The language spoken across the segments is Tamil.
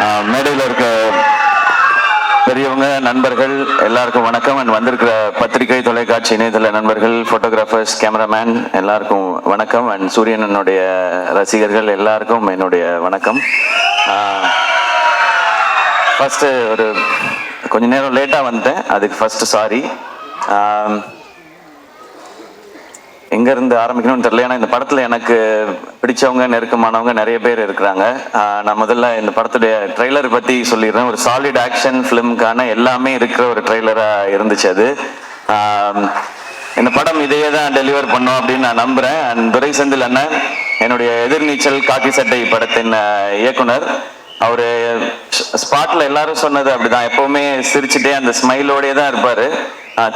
மேடையில் இருக்க பெரியவங்க, நண்பர்கள் எல்லாருக்கும் வணக்கம். அண்ட் வந்திருக்கிற பத்திரிகை, தொலைக்காட்சி, இணையதள நண்பர்கள், போட்டோகிராஃபர்ஸ், கேமராமேன் எல்லாருக்கும் வணக்கம். அண்ட் சூரியனனுடைய ரசிகர்கள் எல்லாருக்கும் என்னுடைய வணக்கம். ஃபஸ்ட்டு ஒரு கொஞ்ச நேரம் லேட்டாக வந்துட்டேன், அதுக்கு ஃபஸ்ட்டு சாரி. எங்கேருந்து ஆரம்பிக்கணும்னு தெரியல. ஏன்னா இந்த படத்தில் எனக்கு பிடிச்சவங்க, நெருக்கமானவங்க நிறைய பேர் இருக்கிறாங்க. நான் முதல்ல இந்த படத்துடைய ட்ரெய்லர் பற்றி சொல்லிடுறேன். ஒரு சாலிட் ஆக்ஷன் ஃபிலிமுக்கான எல்லாமே இருக்கிற ஒரு ட்ரெய்லராக இருந்துச்சு அது. இந்த படம் இதையே தான் டெலிவர் பண்ணோம் அப்படின்னு நான் நம்புகிறேன். அண்ட் துரை செந்தில் அண்ணன், என்னுடைய எதிர்நீச்சல் காக்கி சட்டை படத்தின் இயக்குனர், அவர் ஸ்பாட்டில் எல்லாரும் சொன்னது அப்படிதான், எப்போவுமே சிரிச்சுட்டே அந்த ஸ்மைலோடே தான் இருப்பார்.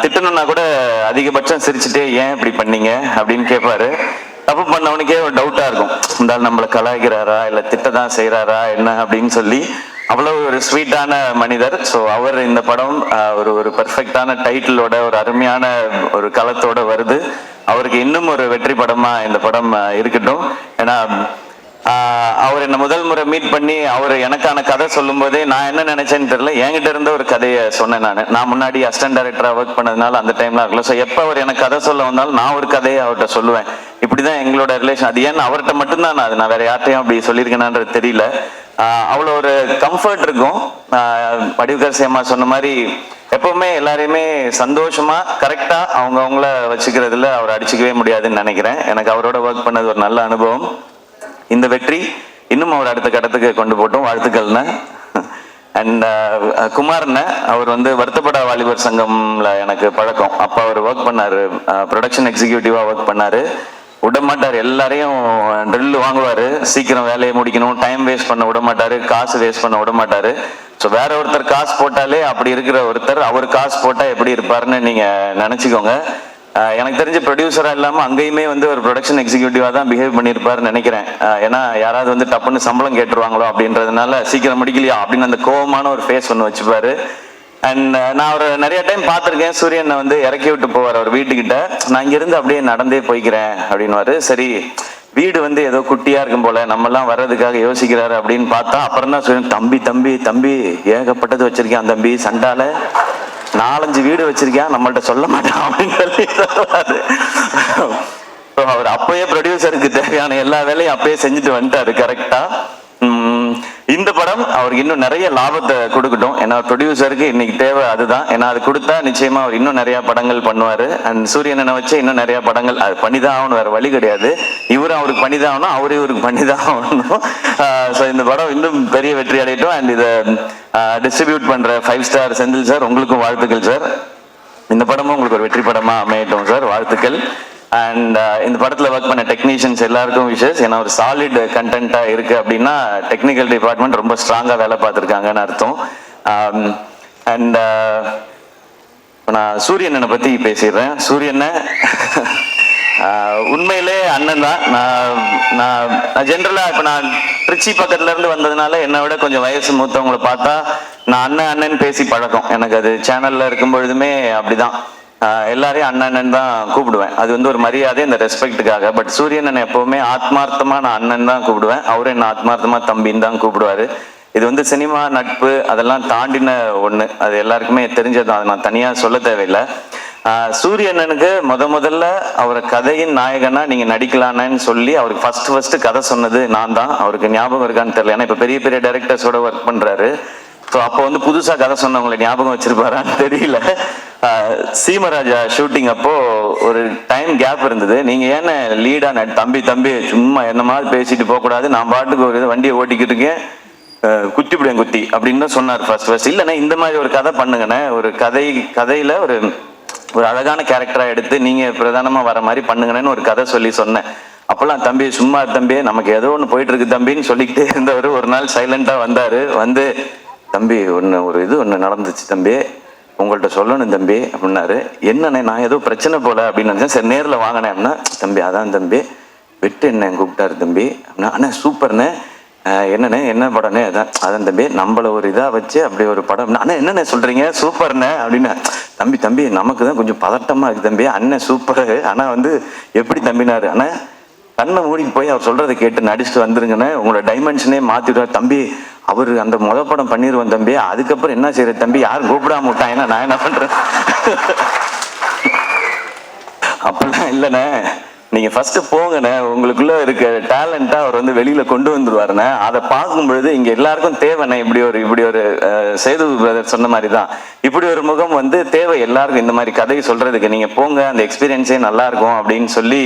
திட்டணும்னா கூட அதிகபட்சம் சிரிச்சுட்டே ஏன் இப்படி பண்ணீங்க அப்படின்னு கேட்பாரு. தப்பு பண்ணவனுக்கே ஒரு டவுட்டாக இருக்கும், இருந்தாலும் நம்மளை கலாய்க்கிறாரா இல்லை திட்ட தான் செய்கிறாரா என்ன அப்படின்னு சொல்லி. அவ்வளோ ஒரு ஸ்வீட்டான மனிதர். ஸோ அவர் இந்த படம் ஒரு பெர்ஃபெக்டான டைட்டிலோட, ஒரு அருமையான ஒரு களத்தோட வருது. அவருக்கு இன்னும் ஒரு வெற்றி படமாக இந்த படம் இருக்கட்டும். ஏன்னா அவர் என்னை முதல் முறை மீட் பண்ணி அவர் எனக்கான கதை சொல்லும் போதே நான் என்ன நினைச்சேன்னு தெரியல, என்கிட்ட இருந்த ஒரு கதையை சொன்னேன். நான் முன்னாடி அசிஸ்டன்ட் டைரக்டராக ஒர்க் பண்ணதுனால அந்த டைம்ல இருக்கல. ஸோ எப்போ அவர் எனக்கு கதை சொல்ல வந்தாலும் நான் ஒரு கதையை அவர்கிட்ட சொல்லுவேன். இப்படிதான் எங்களோட ரிலேஷன். அது ஏன்னு அவர்கிட்ட மட்டும்தான் நான் வேற யார்ட்டையும் அப்படி சொல்லியிருக்கேனான்றது தெரியல. அவ்வளோ ஒரு கம்ஃபர்ட் இருக்கும். வடிவுகர் சேமா சொன்ன மாதிரி எப்பவுமே எல்லாரையுமே சந்தோஷமா கரெக்டா அவங்கள வச்சுக்கிறதுல அவர் அடிச்சுக்கவே முடியாதுன்னு நினைக்கிறேன். எனக்கு அவரோட ஒர்க் பண்ணது ஒரு நல்ல அனுபவம். இந்த வெற்றி இன்னும் அவர் அடுத்த கட்டத்துக்கு கொண்டு போட்டோம். வாழ்த்துக்கள்னு. அண்ட் குமார்னு, அவர் வருத்தப்பட வாலிபர் சங்கம்ல எனக்கு பழக்கம். அப்போ அவர் ஒர்க் பண்ணாரு, ப்ரொடக்ஷன் எக்ஸிக்யூட்டிவா ஒர்க் பண்ணாரு. விட மாட்டார், எல்லாரையும் ட்ரில் வாங்குவார், சீக்கிரம் வேலையை முடிக்கணும், டைம் வேஸ்ட் பண்ண விட மாட்டார், காசு வேஸ்ட் பண்ண விட மாட்டார். ஸோ வேற ஒருத்தர் காசு போட்டாலே அப்படி இருக்கிற ஒருத்தர் அவர் காசு போட்டால் எப்படி இருப்பாருன்னு நீங்கள் நினச்சிக்கோங்க. எனக்கு தெரிஞ்ச ப்ரொடியூசராக இல்லாமல் அங்கேயுமே ஒரு ப்ரொடக்ஷன் எக்ஸிக்யூட்டிவாக தான் பிஹேவ் பண்ணியிருப்பாருன்னு நினைக்கிறேன். ஏன்னா யாராவது டப்புன்னு சம்பளம் கேட்டுருவாங்களோ அப்படின்றதுனால சீக்கிரம் முடிக்கலையா அப்படின்னு அந்த கோவமான ஒரு ஃபேஸ் ஒன்று வச்சுப்பாரு. அண்ட் நான் அவர் நிறைய டைம் பார்த்துருக்கேன். சூரியனை இறக்கி விட்டு போவார் அவர் வீட்டுக்கிட்ட. நான் இங்கேருந்து அப்படியே நடந்தே போய்க்கிறேன் அப்படின்வாரு. சரி, வீடு ஏதோ குட்டியாக இருக்கும் போல, நம்மெல்லாம் வர்றதுக்காக யோசிக்கிறாரு அப்படின்னு பார்த்தா அப்புறம் தான் சூரியன், தம்பி தம்பி தம்பி ஏகப்பட்டது வச்சிருக்கேன் தம்பி, சண்டால 4-5 வீடு வச்சிருக்கேன், நம்மள்ட்ட சொல்ல மாட்டான் அப்படின்னு சொல்லி சொல்லுவாரு. அவர் அப்பயே ப்ரொடியூசருக்கு தேவையான எல்லா வேலையும் அப்பயே செஞ்சுட்டு வந்துட்டாரு கரெக்டா. இந்த படம் அவருக்கு இன்னும் நிறைய லாபத்தை கொடுக்கட்டும். ஏன்னா ப்ரொடியூசருக்கு இன்னைக்கு தேவை அதுதான். ஏன்னா அது கொடுத்தா நிச்சயமா அவர் இன்னும் நிறைய படங்கள் பண்ணுவாரு. அண்ட் சூரியனை வச்சு இன்னும் நிறைய படங்கள் அது பண்ணிதான் ஆகணும், வேற வழி கிடையாது. இவரும் அவருக்கு பண்ணிதான் ஆகணும், அவரும் இவருக்கு பண்ணிதான் ஆகணும். ஸோ இந்த படம் இன்னும் பெரிய வெற்றி அடையட்டும். அண்ட் இதை டிஸ்ட்ரிபியூட் பண்ற 5 ஸ்டார் செந்தில் சார், உங்களுக்கும் வாழ்த்துக்கள் சார். இந்த படமும் உங்களுக்கு ஒரு வெற்றி படமா அமையட்டும் சார், வாழ்த்துக்கள். அண்ட் இந்த படத்தில் ஒர்க் பண்ண டெக்னீஷியன்ஸ் எல்லாருக்கும் விஷஸ். ஏன்னா ஒரு சாலிட் கண்டென்ட்டாக இருக்குது அப்படின்னா டெக்னிக்கல் டிபார்ட்மெண்ட் ரொம்ப ஸ்ட்ராங்காக வேலை பார்த்துருக்காங்கன்னு அர்த்தம். அண்ட் நான் சூரியனை பற்றி பேசிடுறேன். சூரியனை உண்மையிலே அண்ணன் தான். நான் ஜென்ரலாக இப்போ நான் திருச்சி பக்கத்துலேருந்து வந்ததுனால என்னை விட கொஞ்சம் வயசு மூத்தவங்களை பார்த்தா நான் அண்ணன் பேசி பழக்கம். எனக்கு அது சேனலில் இருக்கும் பொழுதுமே அப்படிதான், எல்லாரையும் அண்ணன் தான் கூப்பிடுவேன். அது ஒரு மரியாதை, இந்த ரெஸ்பெக்டுக்காக. பட் சூரியன் எப்பவுமே ஆத்மார்த்தமா நான் அண்ணன் தான் கூப்பிடுவேன். அவரும் என்ன ஆத்மார்த்தமா தம்பின்னு தான் கூப்பிடுவாரு. இது சினிமா நட்பு அதெல்லாம் தாண்டின ஒண்ணு, அது எல்லாருக்குமே தெரிஞ்சதுதான், அது நான் தனியா சொல்ல தேவையில்லை. சூரியனனுக்கு முதல்ல அவர் கதையின் நாயகனா நீங்க நடிக்கலான்னு சொல்லி அவருக்கு ஃபர்ஸ்ட் கதை சொன்னது நான் தான். அவருக்கு ஞாபகம் இருக்கான்னு தெரியல, ஏன்னா இப்ப பெரிய பெரிய டைரக்டர்ஸோட ஒர்க் பண்றாரு. ஸோ அப்போ புதுசா கதை சொன்னவங்களை ஞாபகம் வச்சிருப்பாரான்னு தெரியல. சீமராஜா ஷூட்டிங் அப்போ ஒரு டைம் கேப் இருந்தது. நீங்க ஏன்னு லீடா தம்பி சும்மா என்ன மாதிரி பேசிட்டு போகக்கூடாது, நான் பாட்டுக்கு ஒரு வண்டியை ஓட்டிக்கிட்டு இருக்கேன், குத்தி அப்படின்னு தான் சொன்னார் ஃபர்ஸ்ட். இல்லைண்ணே இந்த மாதிரி ஒரு கதை பண்ணுங்கண்ணே, ஒரு கதையில ஒரு அழகான கேரக்டரா எடுத்து நீங்க பிரதானமா வர மாதிரி பண்ணுங்கன்னு ஒரு கதை சொன்னேன். அப்பெல்லாம் தம்பி சும்மா தம்பி, நமக்கு ஏதோ ஒன்று போயிட்டு இருக்கு தம்பின்னு சொல்லிக்கிட்டே இருந்தவர் ஒரு நாள் சைலண்டா வந்தாரு. தம்பி ஒன்று நடந்துச்சு தம்பி, உங்கள்கிட்ட சொல்லணும் தம்பி அப்படின்னாரு. என்னண்ணே, நான் ஏதோ பிரச்சனை போல அப்படின்னு நினைச்சேன். சரி நேரில் வாங்கினேன் அப்படின்னா, தம்பி அதான் தம்பி வெட்டு என்ன கூப்பிட்டாரு தம்பி அப்படின்னா, அண்ணா சூப்பர்ண்ணே, என்னண்ணே என்ன படம்னே, அதான் தம்பி நம்மள ஒரு இதாக வச்சு அப்படி ஒரு படம். அண்ணா என்னண்ணே சொல்றீங்க, சூப்பர்ண்ணே அப்படின்னு. தம்பி நமக்கு தான் கொஞ்சம் பதட்டமா இருக்கு தம்பி, அண்ணன் சூப்பர், ஆனா எப்படி தம்பினாரு. அண்ணா கண்ணை மூடிட்டு போய் அவர் சொல்றதை கேட்டு நடிச்சுட்டு வந்துருங்கன்னு உங்களோட டைமென்ஷனே மாத்திடுவார். தம்பி அவர் அந்த படம் பண்ணிடுவோம் தம்பி, அதுக்கப்புறம் என்ன செய்யற தம்பி, யாரும் கூப்பிடாம விட்டாங்கன்னா நான் என்ன பண்றேன்? அப்படிலாம் இல்லைண்ணே, நீங்க ஃபர்ஸ்ட் போங்கண்ணே, உங்களுக்குள்ள இருக்க டேலண்டா அவர் வந்து வெளியில கொண்டு வந்துருவாருண்ணே. அதை பார்க்கும் பொழுது இங்க எல்லாருக்கும் தேவைண்ணே. இப்படி ஒரு சேது பிரதர் சொன்ன மாதிரி தான், இப்படி ஒரு முகம் வந்து தேவை எல்லாருக்கும். இந்த மாதிரி கதையை சொல்றதுக்கு நீங்க போங்க, அந்த எக்ஸ்பீரியன்ஸே நல்லா இருக்கும் அப்படின்னு சொல்லி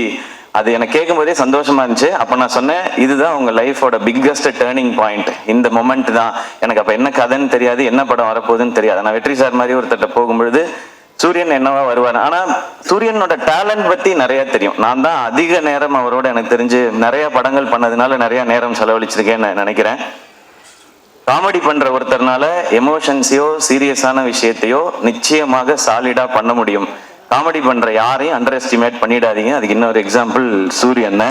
அது எனக்கு கேட்கும் போதே சந்தோஷமா இருந்துச்சு. அப்ப நான் சொன்னேன், இதுதான் உங்க லைஃபோட பிக்கஸ்ட் டேர்னிங் பாயிண்ட், இந்த மொமெண்ட் தான். எனக்கு அப்ப என்ன கதைன்னு தெரியாது, என்ன படம் வரப்போகுதுன்னு தெரியாது. நான் வெற்றி சார் மாதிரி ஒருத்தட்ட போகும்பொழுது சூரியன் என்னவா வருவார். ஆனா சூரியனோட டேலண்ட் பத்தி நிறைய தெரியும். நான் தான் அதிக நேரம் அவரோட எனக்கு தெரிஞ்சு நிறைய படங்கள் பண்ணதுனால நிறைய நேரம் செலவழிச்சிருக்கேன்னு நினைக்கிறேன். காமெடி பண்ற ஒருத்தர்னால எமோஷன்ஸையோ சீரியஸான விஷயத்தையோ நிச்சயமாக சாலிடா பண்ண முடியும். காமெடி பண்ற யாரையும் அண்டர் எஸ்டிமேட் பண்ணிடாதீங்க. அதுக்கு இன்னொரு எக்ஸாம்பிள் சூரியன்.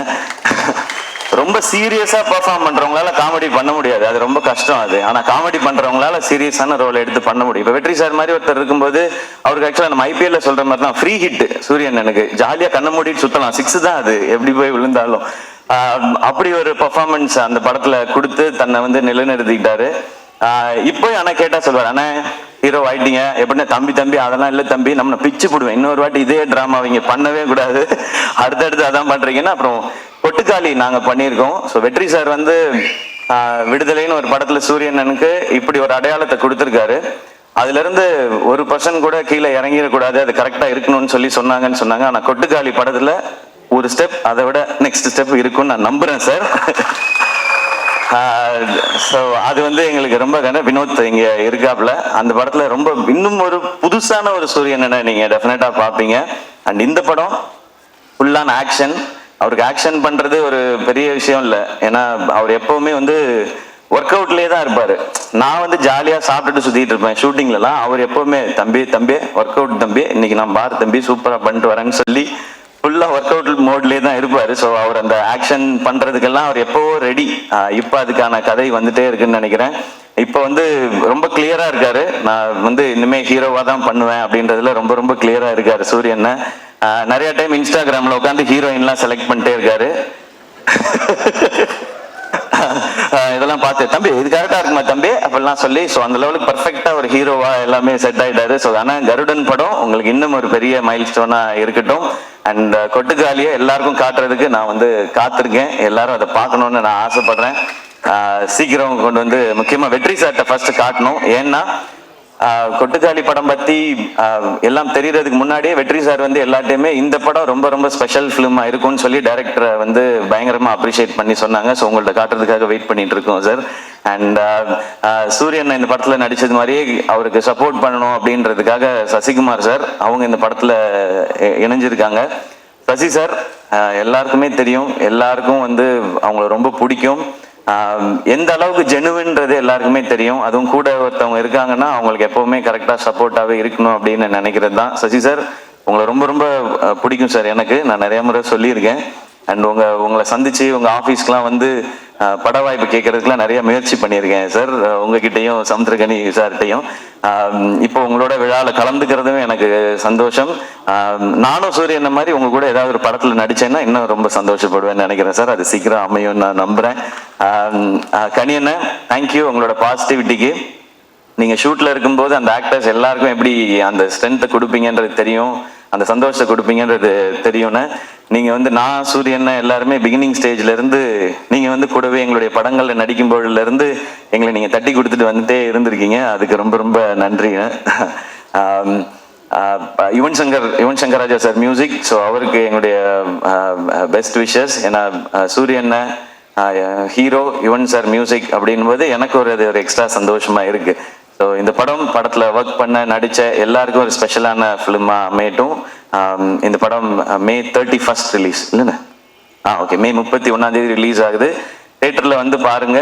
ரொம்ப சீரியஸா பெர்ஃபார்ம் பண்றவங்களால காமெடி பண்ண முடியாது, அது ரொம்ப கஷ்டம் அது. ஆனா காமெடி பண்றவங்களால சீரியஸான ரோல் எடுத்து பண்ண முடியும். இப்ப வெற்றி சார் மாதிரி ஒருத்தர் இருக்கும்போது அவருக்கு ஆக்சுவலா நம்ம ஐபிஎல்ல சொல்ற மாதிரி தான் ஃப்ரீ ஹிட் சூரியன். எனக்கு ஜாலியா கண்ண மூடிட்டு சுத்தலாம், 6 தான் அது, எப்படி போய் விழுந்தாலும். அப்படி ஒரு பெர்ஃபார்மன்ஸ் அந்த படத்துல கொடுத்து தன்னை வந்து நிலைநிறுத்திக்கிட்டாரு. இப்போ ஆனா கேட்டா சொல்வார், ஆனா ஹீரோ ஆயிட்டீங்க எப்படின்னா, தம்பி அதெல்லாம் இல்லை தம்பி, நம்ம பிச்சு போடுவேன், இன்னொரு வாட்டி இதே டிராமா அவங்க பண்ணவே கூடாது, அடுத்தடுத்து அதான் பண்றீங்கன்னா. அப்புறம் கொட்டுக்காளி நாங்க பண்ணியிருக்கோம். ஸோ வெற்றி சார் வந்து விடுதலைன்னு ஒரு படத்துல சூரியனனுக்கு இப்படி ஒரு அடையாளத்தை கொடுத்துருக்காரு. அதுல இருந்து ஒரு பர்சன்ட் கூட கீழே இறங்கிடக்கூடாது, அது கரெக்டா இருக்கணும்னு சொன்னாங்கன்னு சொன்னாங்க. ஆனா கொட்டுக்காளி படத்துல ஒரு ஸ்டெப் அதை விட நெக்ஸ்ட் ஸ்டெப் இருக்கும்னு நான் நம்புறேன் சார். ஸோ அது வந்து எங்களுக்கு ரொம்ப வினோத் இங்க இருக்காப்புல அந்த படத்துல ரொம்ப இன்னும் ஒரு புதுசான ஒரு சூரியனை நீங்க டெஃபினட்டா பார்ப்பீங்க. அண்ட் இந்த படம் ஃபுல்லான ஆக்ஷன். அவருக்கு ஆக்ஷன் பண்றது ஒரு பெரிய விஷயம் இல்லை, ஏன்னா அவர் எப்பவுமே வந்து ஒர்க் அவுட்லேயே தான் இருப்பாரு. நான் வந்து ஜாலியா சாப்பிட்டுட்டு சுத்திட்டு இருப்பேன் ஷூட்டிங்லலாம். அவர் எப்பவுமே தம்பி ஒர்க் அவுட் தம்பி, இன்னைக்கு நான் பார் தம்பி சூப்பரா பண்ணிட்டு வரேன்னு சொல்லி ஃபுல்லா ஒர்க் அவுட் மோட்லேயே தான் இருப்பாரு. ஸோ அவர் அந்த ஆக்ஷன் பண்றதுக்கெல்லாம் அவர் எப்பவோ ரெடி. இப்போ அதுக்கான கதை வந்துட்டே இருக்குன்னு நினைக்கிறேன். இப்போ வந்து ரொம்ப கிளியரா இருக்காரு, நான் வந்து இனிமே ஹீரோவா தான் பண்ணுவேன் அப்படின்றதுல ரொம்ப ரொம்ப கிளியரா இருக்காரு சூரியன். நிறைய டைம் இன்ஸ்டாகிராம்ல உட்காந்து ஹீரோயின்லாம் செலக்ட் பண்ணிட்டே இருக்காரு. இதெல்லாம் பார்த்து தம்பி இது கரெக்டா இருக்குமா தம்பி அப்படிலாம் சொல்லி, ஸோ அந்த லெவலுக்கு பர்ஃபெக்டா ஒரு ஹீரோவா எல்லாமே செட் ஆயிட்டாரு. ஸோ ஆனால் கருடன் படம் உங்களுக்கு இன்னும் ஒரு பெரிய மைல் ஸ்டோனா இருக்கட்டும். அண்ட் கொட்டுக்காலியை எல்லாருக்கும் காட்டுறதுக்கு நான் வந்து காத்திருக்கேன். எல்லாரும் அதை பார்க்கணும்னு நான் ஆசைப்படுறேன். சீக்கிரம் கொண்டு வந்து முக்கியமா வெற்றி சார்ட்ட ஃபர்ஸ்ட் காட்டணும். ஏன்னா கொட்டுக்காளி படம் பத்தி எல்லாம் தெரியறதுக்கு முன்னாடியே வெற்றி சார் வந்து எல்லாத்தையுமே இந்த படம் ரொம்ப ரொம்ப ஸ்பெஷல் ஃபிலிமா இருக்கும்னு சொல்லி டைரக்டரை வந்து பயங்கரமா அப்ரிஷியேட் பண்ணி சொன்னாங்க. ஸோ உங்கள்ட்ட காட்டுறதுக்காக வெயிட் பண்ணிட்டு இருக்கோம் சார். அண்ட் சூரியன் இந்த படத்துல நடிச்சது மாதிரியே அவருக்கு சப்போர்ட் பண்ணணும் அப்படின்றதுக்காக சசிகுமார் சார் அவங்க இந்த படத்துல இணைஞ்சிருக்காங்க. சசி சார் எல்லாருக்குமே தெரியும், எல்லாருக்கும் வந்து அவங்கள ரொம்ப பிடிக்கும். எந்த அளவுக்கு ஜெனுவின்றது எல்லாருக்குமே தெரியும். அதுவும் கூட ஒருத்தவங்க இருக்காங்கன்னா அவங்களுக்கு எப்பவுமே கரெக்டா சப்போர்ட்டாவே இருக்கணும் அப்படின்னு நினைக்கிறது தான். சசி சார் உங்களை ரொம்ப ரொம்ப பிடிக்கும் சார், எனக்கு நான் நிறைய முறை சொல்லியிருக்கேன். அண்ட் உங்களை சந்திச்சு உங்க ஆஃபீஸ்க்குலாம் வந்து பட வாய்ப்பு கேட்கறதுக்குலாம் நிறைய முயற்சி பண்ணியிருக்கேன் சார், உங்ககிட்டையும் சமுத்திரகனி சார்கிட்டையும். இப்போ உங்களோட விழாவில் கலந்துக்கிறதும் எனக்கு சந்தோஷம். நானும் சூரியன் மாதிரி உங்க கூட ஏதாவது ஒரு படத்துல நடிச்சேன்னா இன்னும் ரொம்ப சந்தோஷப்படுவேன்னு நினைக்கிறேன் சார். அது சீக்கிரம் அமையும் நான் நம்புறேன். கனியண்ண தேங்க்யூ உங்களோட பாசிட்டிவிட்டிக்கு. நீங்க ஷூட்ல இருக்கும்போது அந்த ஆக்டர்ஸ் எல்லாருக்கும் எப்படி அந்த ஸ்ட்ரென்த்தை கொடுப்பீங்கன்றது தெரியும், அந்த சந்தோஷத்தை கொடுப்பீங்கன்றது தெரியும்னு. நீங்க வந்து நான் சூரியன் எல்லாருமே பிகினிங் ஸ்டேஜ்ல இருந்து நீங்க வந்து கூடவே எங்களுடைய படங்கள்ல நடிக்கும் பொழுதுல இருந்து எங்களை நீங்க தட்டி கொடுத்துட்டு வந்துட்டே இருந்திருக்கீங்க. அதுக்கு ரொம்ப ரொம்ப நன்றிங்க. Yuvan Shankar Raja sir music, so அவருக்கு எங்களுடைய பெஸ்ட் விஷஸ். ஏன்னா சூரியன் ஹீரோ, யுவன் சார் மியூசிக் அப்படின் போது எனக்கு ஒரு எக்ஸ்ட்ரா சந்தோஷமா இருக்கு. ஸோ இந்த படத்துல ஒர்க் பண்ண நடிச்ச எல்லாருக்கும் ஒரு ஸ்பெஷலான ஃபிலிமா அமையட்டும். இந்த படம் May 31 ரிலீஸ் இல்லைண்ணே? ஓகே, May 31 ரிலீஸ் ஆகுது. தியேட்டர்ல வந்து பாருங்க.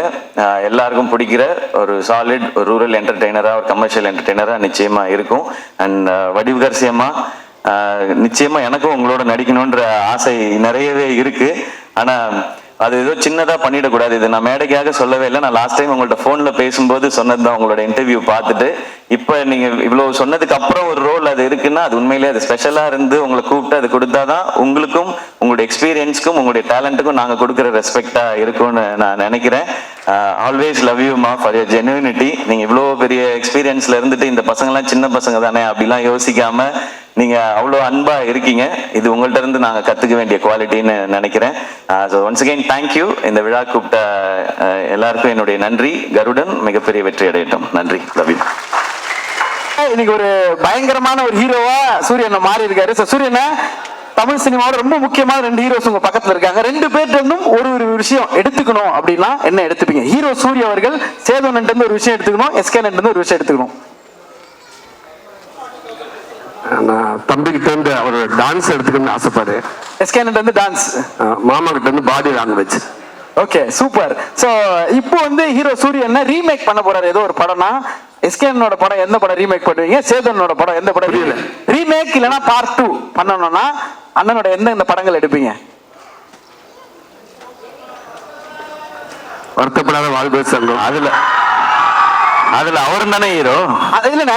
எல்லாருக்கும் பிடிக்கிற ஒரு சாலிட் ஒரு ரூரல் என்டர்டெய்னரா ஒரு கமர்ஷியல் என்டர்டெய்னரா நிச்சயமா இருக்கும். அண்ட் வடிவுகரசியமா நிச்சயமா எனக்கும் உங்களோட நடிக்கணும்ன்ற ஆசை நிறையவே இருக்கு. ஆனா அது ஏதோ சின்னதா பண்ணிடக்கூடாது. இது நான் மேடைக்காக சொல்லவே இல்லை. நான் லாஸ்ட் டைம் உங்கள்ட்ட போன்ல பேசும்போது சொன்னதுதான், உங்களோட இன்டர்வியூ பார்த்துட்டு இப்ப நீங்க இவ்வளவு சொன்னதுக்கு அப்புறம் ஒரு ரோல் அது இருக்குன்னா அது உண்மையிலேயே அது ஸ்பெஷலா இருந்து உங்களை கூப்பிட்டு அது கொடுத்தாதான் உங்களுக்கும் உங்களுடைய எக்ஸ்பீரியன்ஸ்க்கும் உங்களுடைய டேலண்ட்டுக்கும் நாங்க கொடுக்குற ரெஸ்பெக்டா இருக்கும்னு நான் நினைக்கிறேன். ஆல்வேஸ் லவ் யூ மா ஃபார் யர் ஜென்யூனிட்டி. நீங்கள் இவ்வளோ பெரிய எக்ஸ்பீரியன்ஸில் இருந்துட்டு இந்த பசங்கள்லாம் சின்ன பசங்க தானே அப்படிலாம் யோசிக்காம நீங்கள் அவ்வளோ அன்பாக இருக்கீங்க. இது உங்கள்கிட்ட இருந்து நாங்கள் கற்றுக்க வேண்டிய குவாலிட்டின்னு நினைக்கிறேன். So once again thank you. இந்த விழா கூப்பிட்ட எல்லாருக்கும் என்னுடைய நன்றி. கருடன் மிகப்பெரிய வெற்றி அடையட்டும். நன்றி. Love you. இன்னைக்கு ஒரு பயங்கரமான ஒரு ஹீரோவா சூரியனை மாறி இருக்காரு. சூரியனை தமிழ் சினிமாவோட ரொம்ப முக்கியமான 2 ஹீரோஸ் உங்க பக்கத்துல இருக்காங்க. 2 பேர்ட்ட இருந்தும் ஒரு விஷயம் எடுத்துக்கணும் அப்படின்னா என்ன எடுத்துப்பீங்க? ஹீரோ சூரிய அவர்கள் சேதுவன் இருந்து ஒரு விஷயம் எடுத்துக்கணும், எஸ்கேன் இருந்து ஒரு விஷயம் எடுத்துக்கணும். நான் தம்பிக்கிட்ட இருந்து அவர் டான்ஸ் எடுத்துக்கணும்னு ஆசைப்பாரு. எஸ்கேன் இருந்து டான்ஸ், மாமா கிட்ட இருந்து body language. Okay super. So இப்போ ஹீரோ சூரியன் ரீமேக் பண்ண போறாரு ஏதோ ஒரு படம்னா, எஸ்கேனோட படம் எந்த படம் ரீமேக் பண்ணுவீங்க? சேதனோட படம் எந்த படம் ரீமேக் இல்லனா பார்ட் 2 பண்ணனும்னா அண்ணனோட எந்த படங்கள் எடுப்பீங்க? வருத்தப்படாத வாழ்வு சங்கம். அதுல அவர் தானே ஹீரோ. இல்லண்ணே,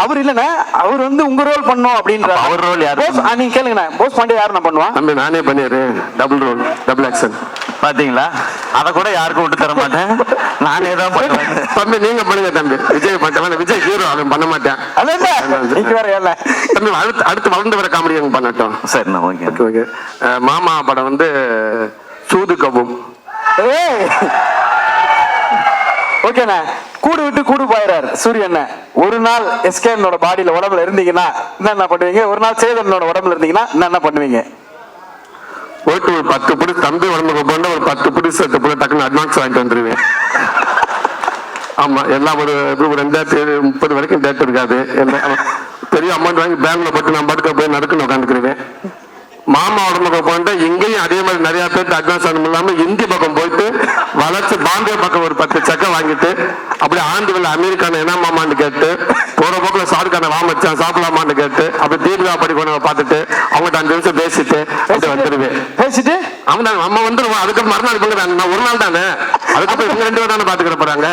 அவர் இல்லண்ணே, அவர் உங்க ரோல் பண்ணும் அப்படின்ற. அவர் ரோல் யாரு? நீங்க கேளுங்கண்ணே, போஸ் பாண்டே யாரு நான் பண்ணுவான்? தம்பி நானே பண்ணிடுறேன். Double role, double action. பாத்தீங்களா? அத கூட யாருக்கும் விட்டு தர மாட்டேன், நானே தான் பண்ணுவேன். தம்பி நீங்க பண்ணுங்க தம்பி. விஜய் பண்ண, விஜய் ஹீரோ, அவன் பண்ண மாட்டேன். தம்பி அடுத்து வளர்ந்து வர காமெடி பண்ணட்டும். சரி ஓகே ஓகே. மாமா படம் சூது கவும். ஓகேண்ணா, கூடு விட்டு கூடு போயிறாரு சூரியன். ஒரு நாள் எஸ்கேனோட பாடியில உடம்புல இருந்தீங்கன்னா என்ன பண்ணுவீங்க? ஒரு நாள் சேதனோட உடம்புல இருந்தீங்கன்னா என்ன பண்ணுவீங்க? போயிட்டு ஒரு 10 புடி தம்பி உடம்புக்கு போனா ஒரு 10 புடி செட்டு போல டக்குன்னு அட்வான்ஸ் வாங்கிட்டு வந்துருவேன். ஆமா, எல்லாம் ஒரு 2030 வரைக்கும் டேட் இருக்காது. பெரிய அமௌண்ட் வாங்கி பேங்க்ல போட்டு நான் படுக்க போய் நடுக்குன்னு உட்காந்துக்கிருவேன். மாமா உடம்புக்கு போயிட்டு எங்கேயும் அதே மாதிரி நிறைய பேருக்கு அட்வான்ஸ் ஆனும் இல்லாம இந்தி பக்கம் போயிட்டு வளர்ச்சி பாம்பே பக்கம் ஒரு 10 செக்கை வாங்கிட்டு அப்படி ஆண்டு அமெரிக்கான என்ன மாமான்னு கேட்டு போற போக்குல ஷாருக்கான வாமச்சான் சாப்பிடலாமான்னு கேட்டு அப்படி தீர்கா படி கொண்டு பார்த்துட்டு அவங்ககிட்ட 5 நிமிஷம் பேசிட்டு வந்துருவேன். பேசிட்டு அவன் நம்ம வந்துருவான். அதுக்கு மறுநாள் நான் ஒரு நாள் தானே, அதுக்கப்புறம் இவங்க 2 பேரும் தானே பாத்துக்கிற போறாங்க.